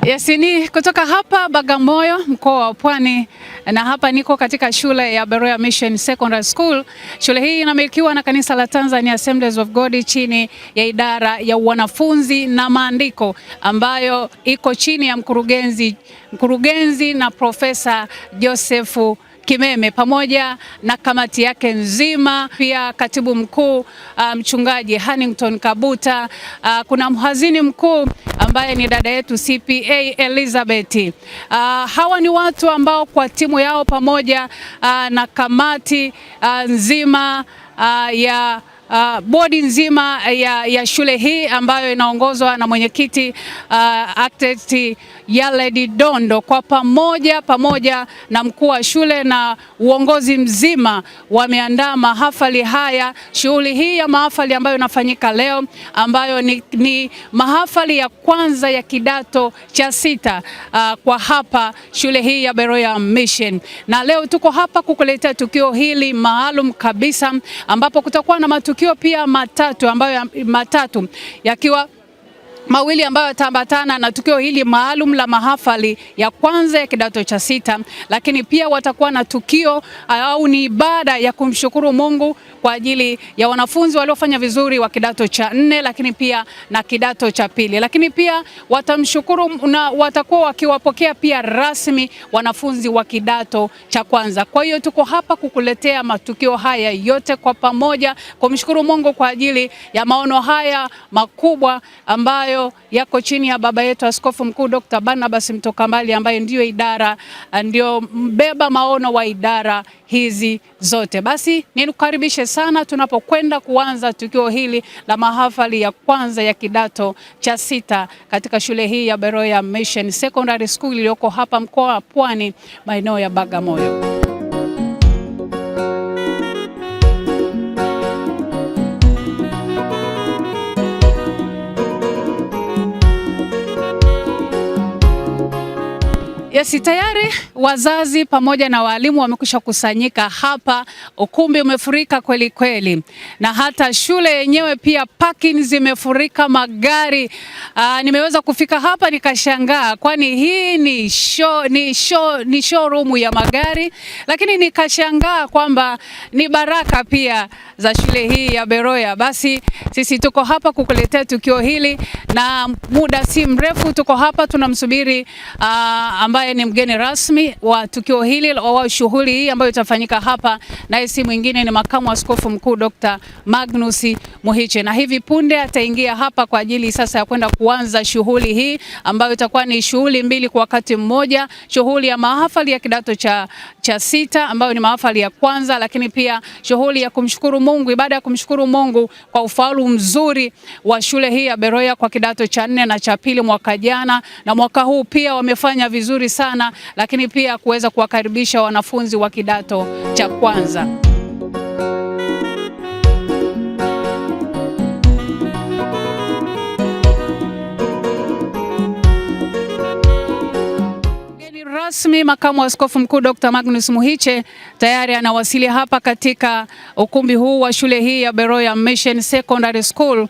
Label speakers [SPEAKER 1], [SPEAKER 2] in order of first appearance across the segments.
[SPEAKER 1] Yes, ni kutoka hapa Bagamoyo, mkoa wa Pwani, na hapa niko katika shule ya Beroya Mission Secondary School. Shule hii inamilikiwa na kanisa la Tanzania Assemblies of God chini ya idara ya wanafunzi na maandiko ambayo iko chini ya mkurugenzi na Profesa Joseph Kimeme pamoja na kamati yake nzima, pia katibu mkuu mchungaji Hannington Kabuta, kuna mhazini mkuu ambaye ni dada yetu CPA Elizabeth. Hawa ni watu ambao kwa timu yao pamoja na kamati nzima ya bodi nzima ya shule hii ambayo inaongozwa na mwenyekiti Architect Yaledi Dondo, kwa pamoja na mkuu wa shule na uongozi mzima wameandaa mahafali haya. Shughuli hii ya mahafali ambayo inafanyika leo ambayo ni mahafali ya kwanza ya kidato cha 6 kwa hapa shule hii ya Beroya Mission, na leo tuko hapa kukuletea tukio hili maalum kabisa ambapo kutakuwa na matukio pia matatu yakiwa mawili ambayo yataambatana na tukio hili maalum la mahafali ya kwanza ya kidato cha 6, lakini pia watakuwa na tukio au ni ibada ya kumshukuru Mungu kwa ajili ya wanafunzi waliofanya vizuri wa kidato cha 4, lakini pia na kidato cha 2, lakini pia watamshukuru na watakuwa wakiwapokea pia rasmi wanafunzi wa kidato cha kwanza. Kwa hiyo tuko hapa kukuletea matukio haya yote kwa pamoja, kumshukuru Mungu kwa ajili ya maono haya makubwa ambayo yako chini ya baba yetu Askofu Mkuu Dr. Barnabas Mtokambali ambaye ndio mbeba maono wa idara hizi zote. Basi nikukaribishe sana tunapokwenda kuanza tukio hili la mahafali ya kwanza ya kidato cha 6 katika shule hii ya Beroya Mission Secondary School iliyoko hapa mkoa wa Pwani, maeneo ya Bagamoyo. Yes, tayari wazazi pamoja na walimu wamekwisha kusanyika hapa. Ukumbi umefurika kweli kweli, na hata shule yenyewe pia parking zimefurika magari. Nimeweza kufika hapa nikashangaa, kwani hii ni showroom ya magari, lakini nikashangaa kwamba ni baraka pia za shule hii ya Beroya. Basi sisi tuko hapa kukuletea tukio hili, na muda si mrefu tuko hapa tunamsubiri ambaye ni mgeni rasmi wa tukio hili wa shughuli hii ambayo itafanyika hapa, na si mwingine ni makamu askofu mkuu Dr. Magnus Muhiche, na hivi punde ataingia hapa kwa ajili sasa ya kwenda kuanza shughuli hii ambayo itakuwa ni shughuli mbili kwa wakati mmoja, shughuli ya mahafali ya kidato cha 6 ambayo ni mahafali ya kwanza, lakini pia shughuli ya kumshukuru Mungu, ibada ya kumshukuru Mungu kwa ufaulu mzuri wa shule hii ya Beroya kwa kidato cha 4 na cha 2 mwaka jana, na mwaka huu pia wamefanya vizuri sana, lakini pia kuweza kuwakaribisha wanafunzi wa kidato cha kwanza. Rasmi makamu askofu mkuu Dr. Magnus Muhiche tayari anawasili hapa katika ukumbi huu wa shule hii ya Beroya Mission Secondary School,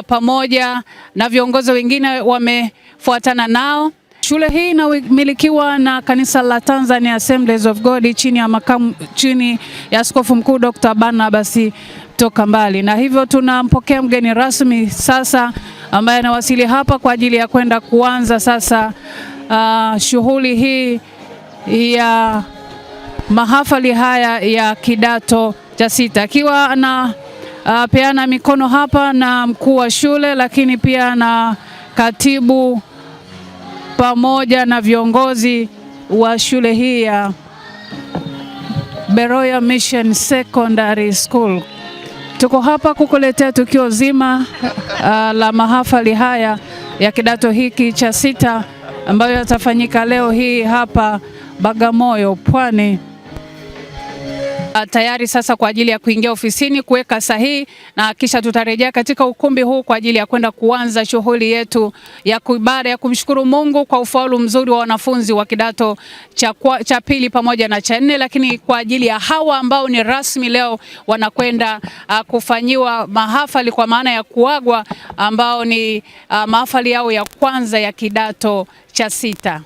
[SPEAKER 1] pamoja na viongozi wengine wamefuatana nao. Shule hii inamilikiwa na kanisa la Tanzania Assemblies of God chini ya askofu mkuu Dr. Barnabas Mtokambali, na hivyo tunampokea mgeni rasmi sasa ambaye anawasili hapa kwa ajili ya kwenda kuanza sasa shughuli hii ya mahafali haya ya kidato cha 6, akiwa ana peana mikono hapa na mkuu wa shule, lakini pia na katibu pamoja na viongozi wa shule hii ya Beroya Mission Secondary School. Tuko hapa kukuletea tukio zima la mahafali haya ya kidato hiki cha 6 ambayo yatafanyika leo hii hapa Bagamoyo, Pwani. tayari sasa kwa ajili ya kuingia ofisini kuweka sahihi, na kisha tutarejea katika ukumbi huu kwa ajili ya kwenda kuanza shughuli yetu ya ibada ya kumshukuru Mungu kwa ufaulu mzuri wa wanafunzi wa kidato cha pili pamoja na cha nne, lakini kwa ajili ya hawa ambao ni rasmi leo wanakwenda kufanyiwa mahafali kwa maana ya kuagwa, ambao ni mahafali yao ya kwanza ya kidato cha sita.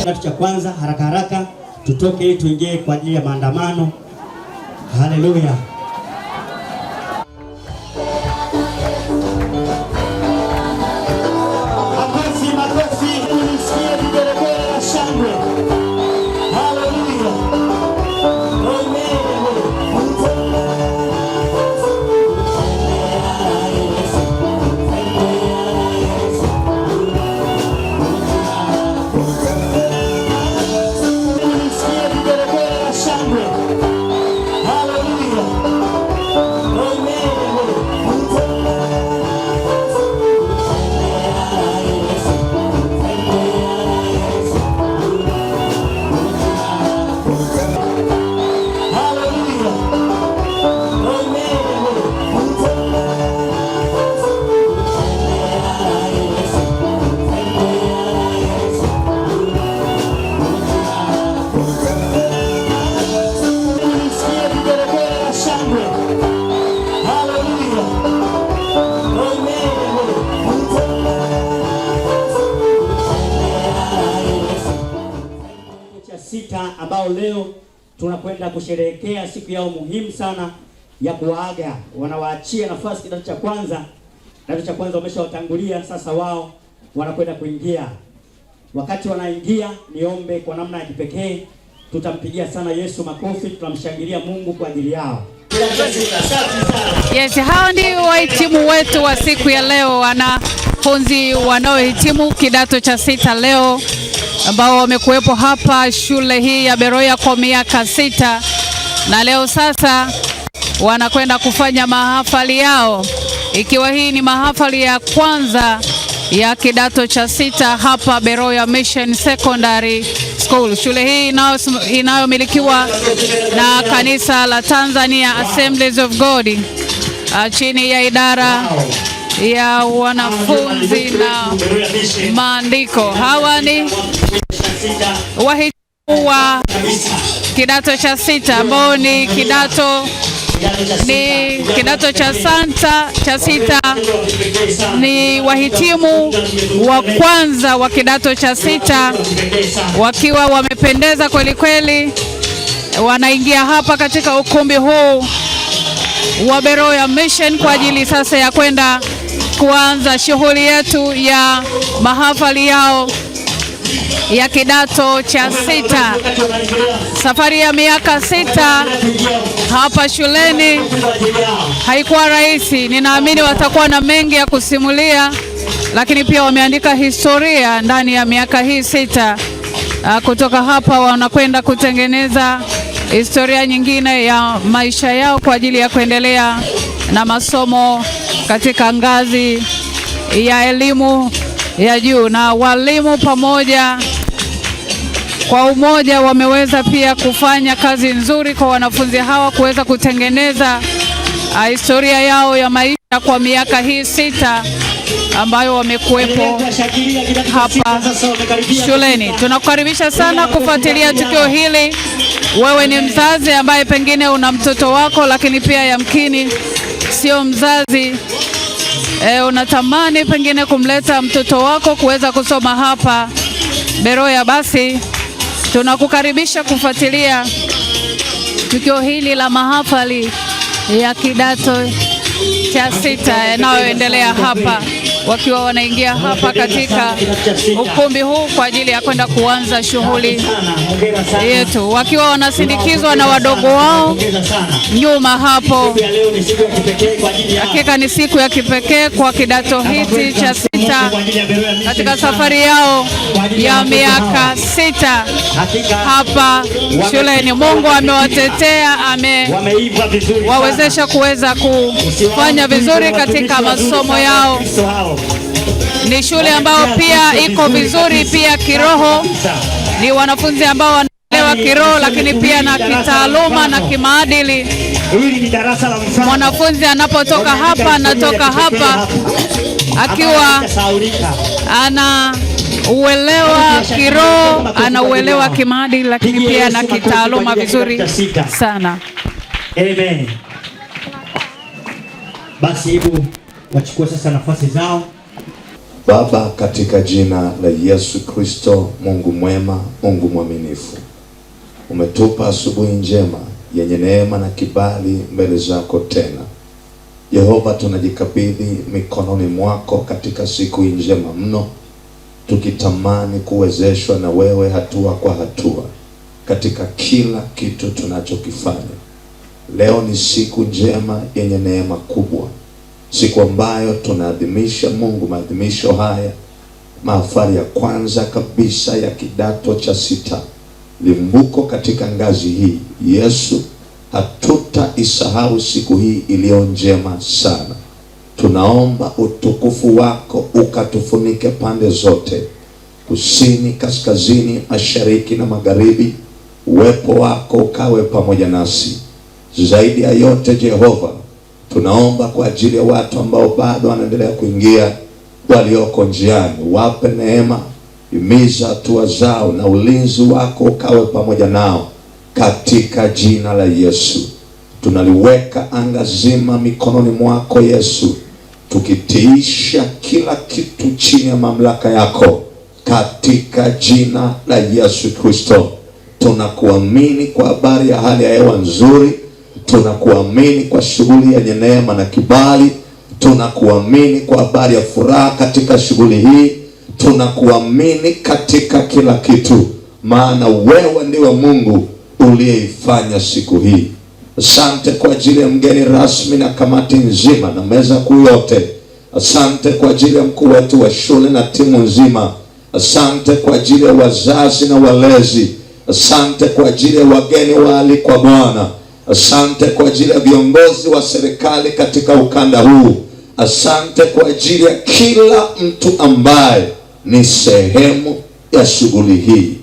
[SPEAKER 2] Kitu cha kwanza haraka haraka tutoke ili tuingie kwa ajili ya maandamano. Haleluya. Makofi, makofi, unisikie vigele. leo tunakwenda kusherehekea siku yao muhimu sana ya kuwaaga. Wanawaachia nafasi kidato cha kwanza. Kidato cha kwanza wameshawatangulia, sasa wao wanakwenda kuingia. Wakati wanaingia, niombe kwa namna ya kipekee, tutampigia sana Yesu makofi, tutamshangilia Mungu kwa ajili yao.
[SPEAKER 1] Yes, hao ndio wahitimu wetu wa siku ya leo, wanafunzi wanaohitimu kidato cha 6 leo ambao wamekuwepo hapa shule hii ya Beroya kwa miaka 6, na leo sasa wanakwenda kufanya mahafali yao, ikiwa hii ni mahafali ya kwanza ya kidato cha 6 hapa Beroya Mission Secondary School. Shule hii inayomilikiwa na kanisa la Tanzania Assemblies of God chini ya idara ya wanafunzi na maandiko. Hawa ni wahitimu wa kidato cha 6 ambao ni kidato cha 6 ni wahitimu wa kwanza wa kidato cha 6 wakiwa wamependeza kweli kweli. Wanaingia hapa katika ukumbi huu wa Beroya Mission kwa ajili sasa ya kwenda kuanza shughuli yetu ya mahafali yao ya kidato cha 6. Safari ya miaka 6 hapa shuleni haikuwa rahisi. Ninaamini watakuwa na mengi ya kusimulia, lakini pia wameandika historia ndani ya miaka hii 6. Kutoka hapa wanakwenda kutengeneza historia nyingine ya maisha yao kwa ajili ya kuendelea na masomo katika ngazi ya elimu ya juu. Na walimu pamoja kwa umoja wameweza pia kufanya kazi nzuri kwa wanafunzi hawa kuweza kutengeneza historia yao ya maisha kwa miaka hii 6 ambayo wamekuwepo hapa shuleni. Tunakukaribisha sana kufuatilia tukio hili. Wewe ni mzazi ambaye pengine una mtoto wako, lakini pia yamkini sio mzazi, unatamani pengine kumleta mtoto wako kuweza kusoma hapa Beroya, basi tunakukaribisha kufuatilia tukio hili la mahafali ya kidato cha 6 yanayoendelea hapa, wakiwa wanaingia hapa katika ukumbi huu kwa ajili ya kwenda kuanza shughuli yetu, wakiwa wanasindikizwa na wadogo wao nyuma hapo. Hakika ni siku ya kipekee kwa kidato hiki cha 6 katika safari yao ya miaka 6 hapa shuleni. Mungu amewatetea, amewawezesha kuweza kufanya vizuri katika masomo yao. Ni shule ambayo pia iko vizuri pia kiroho. Ni wanafunzi ambao wanaelewa kiroho, lakini pia na kitaaluma na kimaadili. Mwanafunzi anapotoka hapa, anatoka hapa akiwa ana uelewa kiroho, ana uelewa kimaadili, lakini pia na kitaaluma vizuri sana.
[SPEAKER 2] Amen. Basi hebu wachukue sasa nafasi zao.
[SPEAKER 3] Baba, katika jina la Yesu Kristo, Mungu mwema, Mungu mwaminifu, umetupa asubuhi njema yenye neema na kibali mbele zako tena. Yehova, tunajikabidhi mikononi mwako katika siku njema mno, tukitamani kuwezeshwa na wewe hatua kwa hatua katika kila kitu tunachokifanya. Leo ni siku njema yenye neema kubwa, siku ambayo tunaadhimisha Mungu maadhimisho haya, mahafali ya kwanza kabisa ya kidato cha 6, limbuko katika ngazi hii. Yesu, hatutaisahau siku hii iliyo njema sana. Tunaomba utukufu wako ukatufunike pande zote, kusini, kaskazini, mashariki na magharibi. Uwepo wako ukawe pamoja nasi. Zaidi ya yote Jehova, tunaomba kwa ajili ya watu ambao bado wanaendelea kuingia, walioko njiani, wape neema, himiza hatua zao, na ulinzi wako ukawe pamoja nao katika jina la Yesu. Tunaliweka anga zima mikononi mwako Yesu, tukitiisha kila kitu chini ya mamlaka yako katika jina la Yesu Kristo. tunakuamini kwa habari ya hali ya hewa nzuri, tunakuamini kwa shughuli yenye neema na kibali, tunakuamini kwa habari ya furaha katika shughuli hii, tunakuamini katika kila kitu, maana wewe ndiwe Mungu uliyeifanya siku hii. Asante kwa ajili ya mgeni rasmi na kamati nzima na meza kuu yote. Asante kwa ajili ya mkuu wetu wa shule na timu nzima. Asante kwa ajili ya wazazi na walezi. Asante kwa ajili ya wageni waalikwa Bwana. Asante kwa ajili ya viongozi wa serikali katika ukanda huu. Asante kwa ajili ya kila mtu ambaye ni sehemu ya shughuli hii.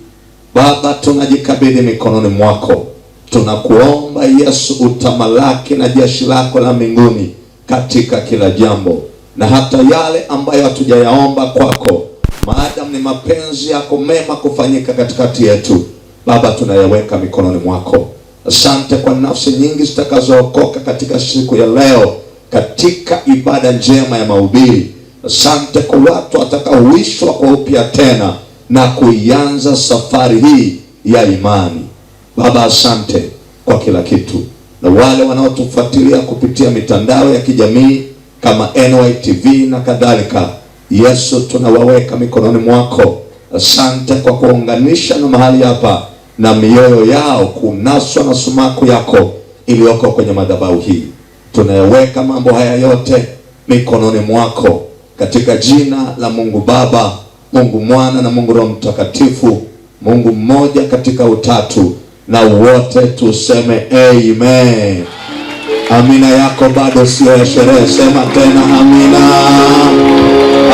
[SPEAKER 3] Baba, tunajikabidhi mikononi mwako. Tunakuomba Yesu, utamalaki na jeshi lako la mbinguni katika kila jambo, na hata yale ambayo hatujayaomba kwako, maadamu ni mapenzi yako mema kufanyika katikati yetu. Baba, tunayaweka mikononi mwako. Asante kwa nafsi nyingi zitakazookoka katika siku ya leo katika ibada njema ya mahubiri. Asante kwa watu watakaoishwa kwa upya tena na kuianza safari hii ya imani. Baba, asante kwa kila kitu, na wale wanaotufuatilia kupitia mitandao ya kijamii kama NYTV na kadhalika, Yesu, tunawaweka mikononi mwako. Asante kwa kuunganisha na mahali hapa na mioyo yao kunaswa na sumaku yako iliyoko kwenye madhabahu hii. Tunayaweka mambo haya yote mikononi mwako katika jina la Mungu Baba, Mungu Mwana na Mungu Roho Mtakatifu, Mungu mmoja katika utatu, na wote tuseme amen. Amina yako bado sio ya sherehe, sema tena amina.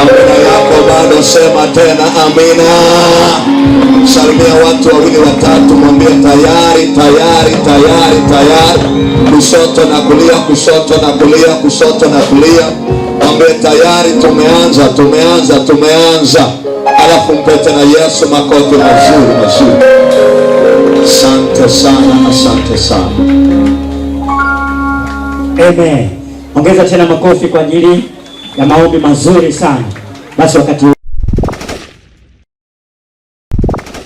[SPEAKER 3] Amina yako bado, sema tena amina. Salimia watu wawili watatu, mwambie tayari, tayari, tayari, tayari. Kushoto na kulia, kushoto na kulia, kushoto na kulia. Mwambie tayari, tumeanza, tumeanza, tumeanza. Alafu mpete na Yesu makofi mazuri mazuri. Asante sana, asante sana.
[SPEAKER 2] Amen. Ongeza tena makofi kwa ajili ya maombi mazuri sana. Basi wakati